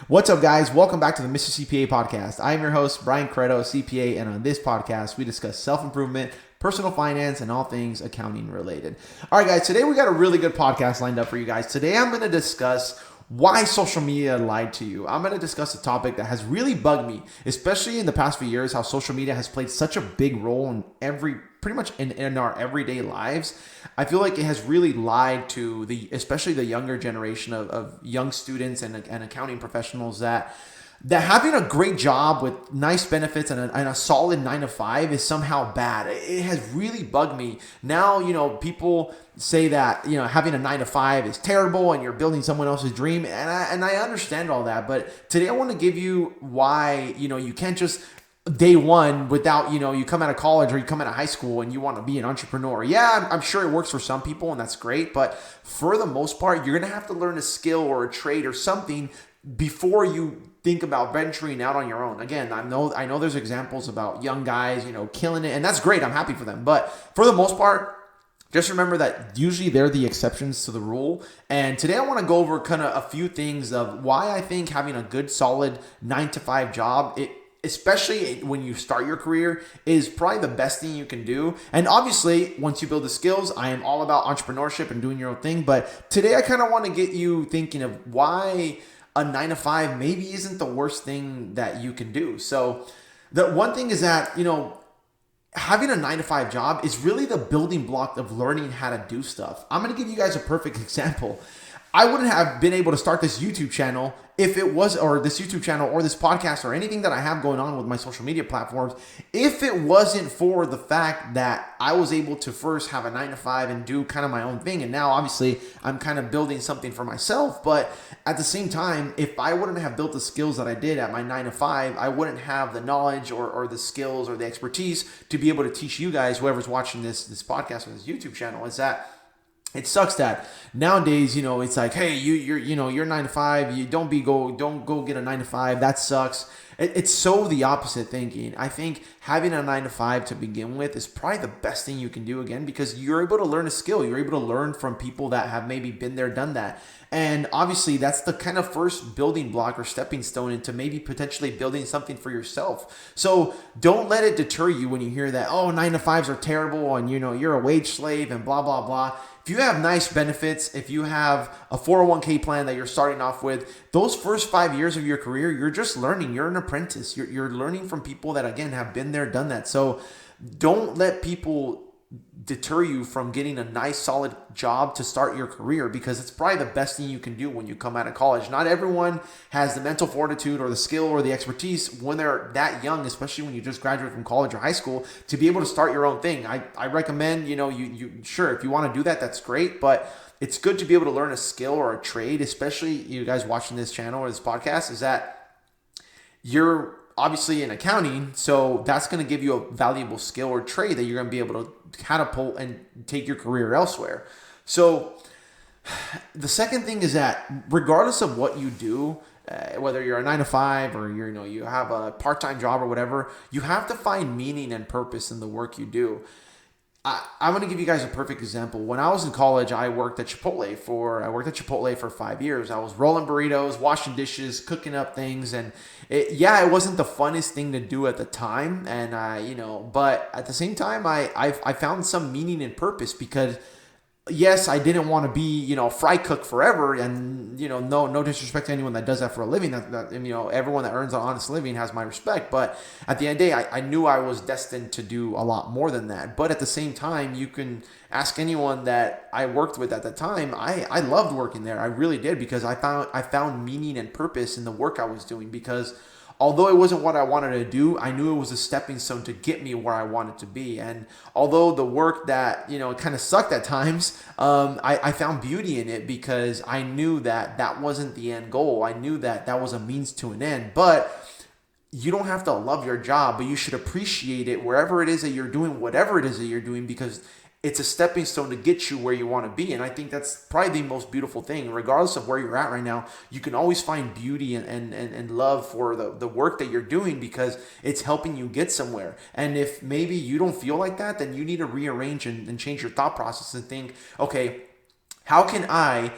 What's up, guys? Welcome back to the Mr. CPA podcast. I am your host, Brian Credo, CPA, and on this podcast, we discuss self-improvement, personal finance, and all things accounting related. All right, guys, today we got a really good podcast lined up for you guys. Today, I'm going to discuss why social media lied to you. I'm going to discuss a topic that has really bugged me, especially in the past few years, how social media has played such a big role in pretty much in our everyday lives. I feel like it has really lied to especially the younger generation of young students and accounting professionals that having a great job with nice benefits and a solid 9 to 5 is somehow bad. It has really bugged me. Now, people say that, having a 9 to 5 is terrible and you're building someone else's dream. And I understand all that. But today I want to give you why, you can't just day one without, you come out of college or you come out of high school and you want to be an entrepreneur. Yeah, I'm sure it works for some people and that's great. But for the most part, you're going to have to learn a skill or a trade or something before you think about venturing out on your own. Again, I know there's examples about young guys, killing it, and that's great. I'm happy for them. But for the most part, just remember that usually they're the exceptions to the rule. And today I want to go over kind of a few things of why I think having a good, solid 9 to 5 job, especially when you start your career, is probably the best thing you can do. And obviously, once you build the skills, I am all about entrepreneurship and doing your own thing. But today I kind of want to get you thinking of why a 9 to 5 maybe isn't the worst thing that you can do. So the one thing is that, having a 9 to 5 job is really the building block of learning how to do stuff. I'm going to give you guys a perfect example. I wouldn't have been able to start this YouTube channel or this podcast or anything that I have going on with my social media platforms if it wasn't for the fact that I was able to first have a 9 to 5 and do kind of my own thing. And now obviously I'm kind of building something for myself. But at the same time, if I wouldn't have built the skills that I did at my 9 to 5, I wouldn't have the knowledge or the skills or the expertise to be able to teach you guys, whoever's watching this podcast or this YouTube channel. Is that it sucks that nowadays, it's like, hey, you're 9 to 5. You don't go get a 9 to 5. That sucks. It's so the opposite thinking. I think having a 9 to 5 to begin with is probably the best thing you can do, again, because you're able to learn a skill. You're able to learn from people that have maybe been there, done that. And obviously that's the kind of first building block or stepping stone into maybe potentially building something for yourself. So don't let it deter you when you hear that, oh, 9 to 5s are terrible and you're a wage slave and blah, blah, blah. If you have nice benefits, if you have a 401k plan that you're starting off with, those first 5 years of your career, you're just learning. You're an apprentice. You're learning from people that, again, have been there, done that. So don't let people deter you from getting a nice, solid job to start your career, because it's probably the best thing you can do when you come out of college. Not everyone has the mental fortitude or the skill or the expertise when they're that young, especially when you just graduate from college or high school, to be able to start your own thing. I recommend, you sure, if you want to do that, that's great, but it's good to be able to learn a skill or a trade, especially you guys watching this channel or this podcast, is that you're obviously in accounting, so that's going to give you a valuable skill or trade that you're going to be able to catapult and take your career elsewhere. So the second thing is that regardless of what you do, whether you're a 9 to 5 or you have a part-time job or whatever, you have to find meaning and purpose in the work you do. I'm going to give you guys a perfect example. When I was in college, I worked at Chipotle for 5 years. I was rolling burritos, washing dishes, cooking up things. And it wasn't the funnest thing to do at the time. And, but at the same time, I found some meaning and purpose, because yes, I didn't want to be, fry cook forever. And, no disrespect to anyone that does that for a living. That everyone that earns an honest living has my respect. But at the end of the day, I knew I was destined to do a lot more than that. But at the same time, you can ask anyone that I worked with at the time. I loved working there. I really did, because I found meaning and purpose in the work I was doing, because although it wasn't what I wanted to do, I knew it was a stepping stone to get me where I wanted to be. And although the work that, it kind of sucked at times, I found beauty in it, because I knew that wasn't the end goal. I knew that was a means to an end. But you don't have to love your job, but you should appreciate it wherever it is that you're doing, whatever it is that you're doing, because it's a stepping stone to get you where you want to be. And I think that's probably the most beautiful thing. Regardless of where you're at right now, you can always find beauty and love for the work that you're doing, because it's helping you get somewhere. And if maybe you don't feel like that, then you need to rearrange and change your thought process and think, okay, how can I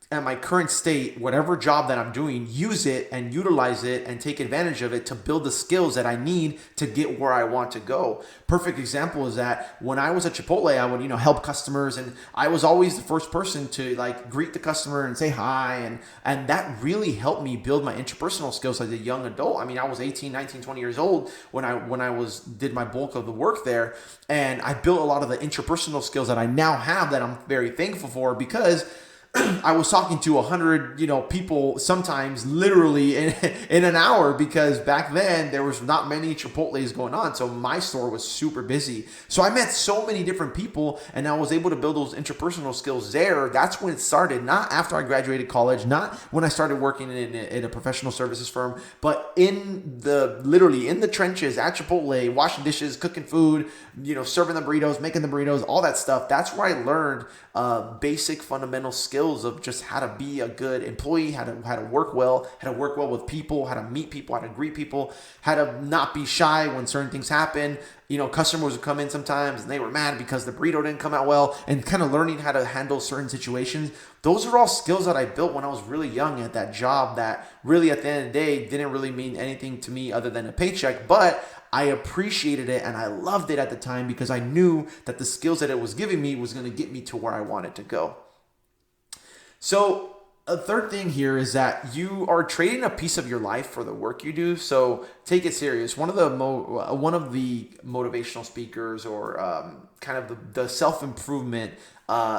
at my current state, whatever job that I'm doing, use it and utilize it and take advantage of it to build the skills that I need to get where I want to go. Perfect example is that when I was at Chipotle, I would, help customers, and I was always the first person to like greet the customer and say hi. And that really helped me build my interpersonal skills as a young adult. I mean, I was 18, 19, 20 years old when I did my bulk of the work there. And I built a lot of the interpersonal skills that I now have that I'm very thankful for, because I was talking to 100, people sometimes literally in an hour, because back then there was not many Chipotles going on. So my store was super busy. So I met so many different people, and I was able to build those interpersonal skills there. That's when it started, not after I graduated college, not when I started working in a professional services firm, but literally in the trenches at Chipotle, washing dishes, cooking food, serving the burritos, making the burritos, all that stuff. That's where I learned basic fundamental skills of just how to be a good employee, how to work well, with people, how to meet people, how to greet people, how to not be shy when certain things happen. Customers would come in sometimes and they were mad because the burrito didn't come out well, and kind of learning how to handle certain situations. Those are all skills that I built when I was really young at that job that really at the end of the day didn't really mean anything to me other than a paycheck, but I appreciated it and I loved it at the time because I knew that the skills that it was giving me was going to get me to where I wanted to go. So a third thing here is that you are trading a piece of your life for the work you do. So take it serious. One of the motivational speakers, or kind of the self-improvement,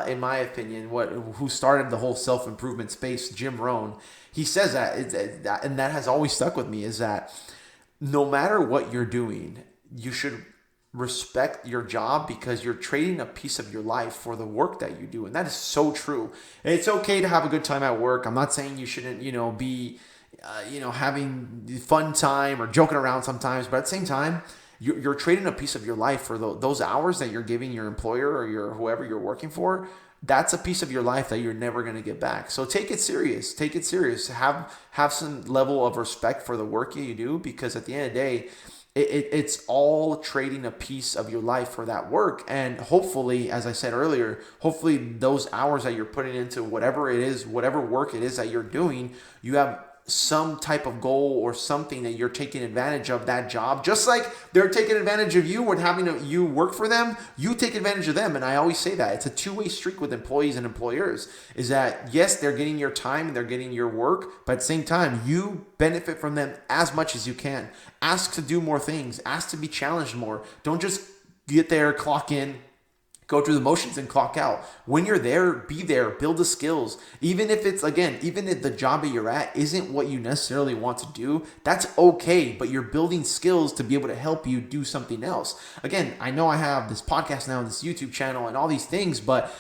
in my opinion, who started the whole self-improvement space, Jim Rohn, he says that, and that has always stuck with me, is that no matter what you're doing, you should respect your job, because you're trading a piece of your life for the work that you do. And that is so true. It's okay to have a good time at work. I'm not saying you shouldn't, be, having fun time or joking around sometimes, but at the same time, you're trading a piece of your life for those hours that you're giving your employer or whoever you're working for. That's a piece of your life that you're never going to get back. So take it serious. Take it serious. Have some level of respect for the work you do, because at the end of the day, it's all trading a piece of your life for that work. And hopefully, as I said earlier, hopefully those hours that you're putting into whatever it is, whatever work it is that you're doing, you have some type of goal or something that you're taking advantage of that job. Just like they're taking advantage of you when you work for them, you take advantage of them. And I always say that it's a two-way streak with employees and employers, is that yes, they're getting your time and they're getting your work, but at the same time, you benefit from them as much as you can. Ask to do more things, ask to be challenged more. Don't just get there, clock in, go through the motions and clock out. When you're there, be there, build the skills. Even if the job that you're at isn't what you necessarily want to do, that's okay, but you're building skills to be able to help you do something else. Again, I know I have this podcast now, this YouTube channel and all these things, but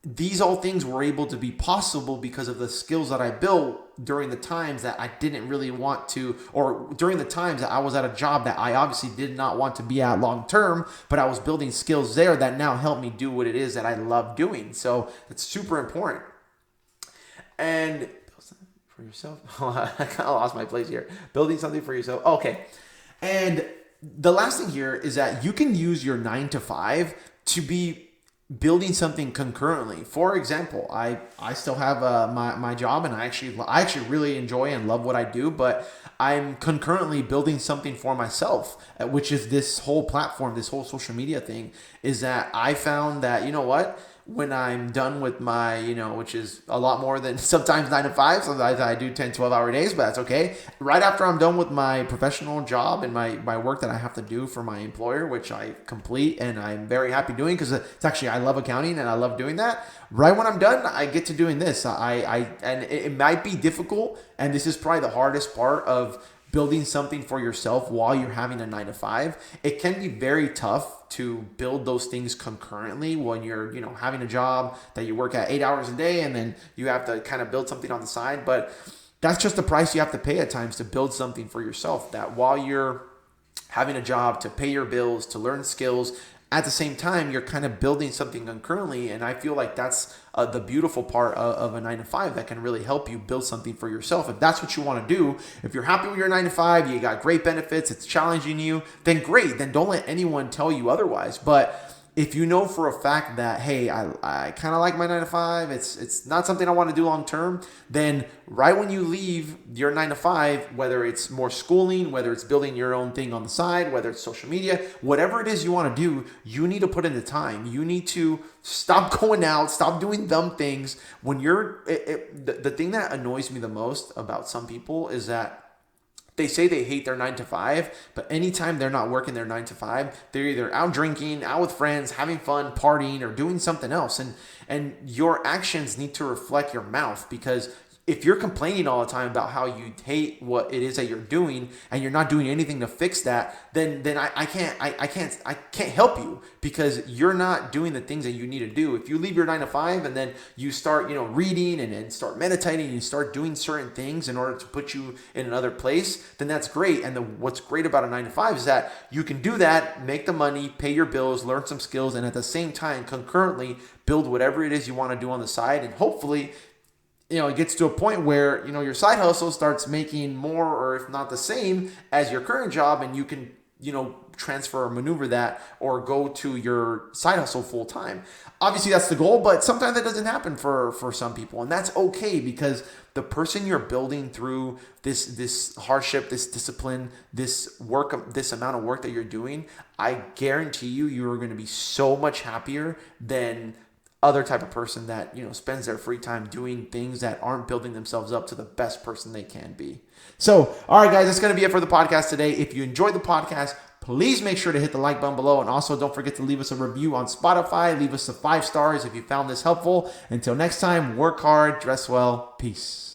these all things were able to be possible because of the skills that I built during the times that I didn't really want to, or during the times that I was at a job that I obviously did not want to be at long term, but I was building skills there that now help me do what it is that I love doing. So it's super important. And for yourself, I kind of lost my place here. Building something for yourself. Okay. And the last thing here is that you can use your 9 to 5 to be building something concurrently. For example, I still have my job, and I actually really enjoy and love what I do, but I'm concurrently building something for myself, which is this whole platform, this whole social media thing. Is that I found that, you know what, when I'm done with my, which is a lot more than sometimes 9 to 5, sometimes I do 10, 12-hour days, but that's okay. Right after I'm done with my professional job and my work that I have to do for my employer, which I complete and I'm very happy doing, because it's actually, I love accounting and I love doing that. Right when I'm done, I get to doing this. And it might be difficult, and this is probably the hardest part of building something for yourself while you're having a 9 to 5. It can be very tough to build those things concurrently when you're, having a job that you work at 8 hours a day, and then you have to kind of build something on the side. But that's just the price you have to pay at times to build something for yourself, that while you're having a job to pay your bills, to learn skills, at the same time, you're kind of building something concurrently. And I feel like that's the beautiful part of a 9 to 5 that can really help you build something for yourself. If that's what you want to do, if you're happy with your 9 to 5, you got great benefits, it's challenging you, then great. Then don't let anyone tell you otherwise. But if you know for a fact that, hey, I kind of like my 9 to 5, it's not something I want to do long term, then right when you leave your 9 to 5, whether it's more schooling, whether it's building your own thing on the side, whether it's social media, whatever it is you want to do, you need to put in the time. You need to stop going out, stop doing dumb things. When the thing that annoys me the most about some people is that they say they hate their 9 to 5, but anytime they're not working their 9 to 5, they're either out drinking, out with friends, having fun, partying, or doing something else. And your actions need to reflect your mouth, because if you're complaining all the time about how you hate what it is that you're doing and you're not doing anything to fix that, then I can't help you, because you're not doing the things that you need to do. If you leave your 9 to 5 and then you start, reading and start meditating and you start doing certain things in order to put you in another place, then that's great. And what's great about a 9 to 5 is that you can do that, make the money, pay your bills, learn some skills, and at the same time, concurrently build whatever it is you want to do on the side. And hopefully, it gets to a point where, your side hustle starts making more, or if not the same as your current job, and you can, transfer or maneuver that or go to your side hustle full time. Obviously that's the goal, but sometimes that doesn't happen for some people, and that's okay, because the person you're building through this hardship, this discipline, this work, this amount of work that you're doing, I guarantee you are going to be so much happier than other type of person that spends their free time doing things that aren't building themselves up to the best person they can be. So, all right, guys, that's going to be it for the podcast today. If you enjoyed the podcast, please make sure to hit the like button below, and also don't forget to leave us a review on Spotify. Leave us 5 stars if you found this helpful. Until next time, work hard, dress well, peace.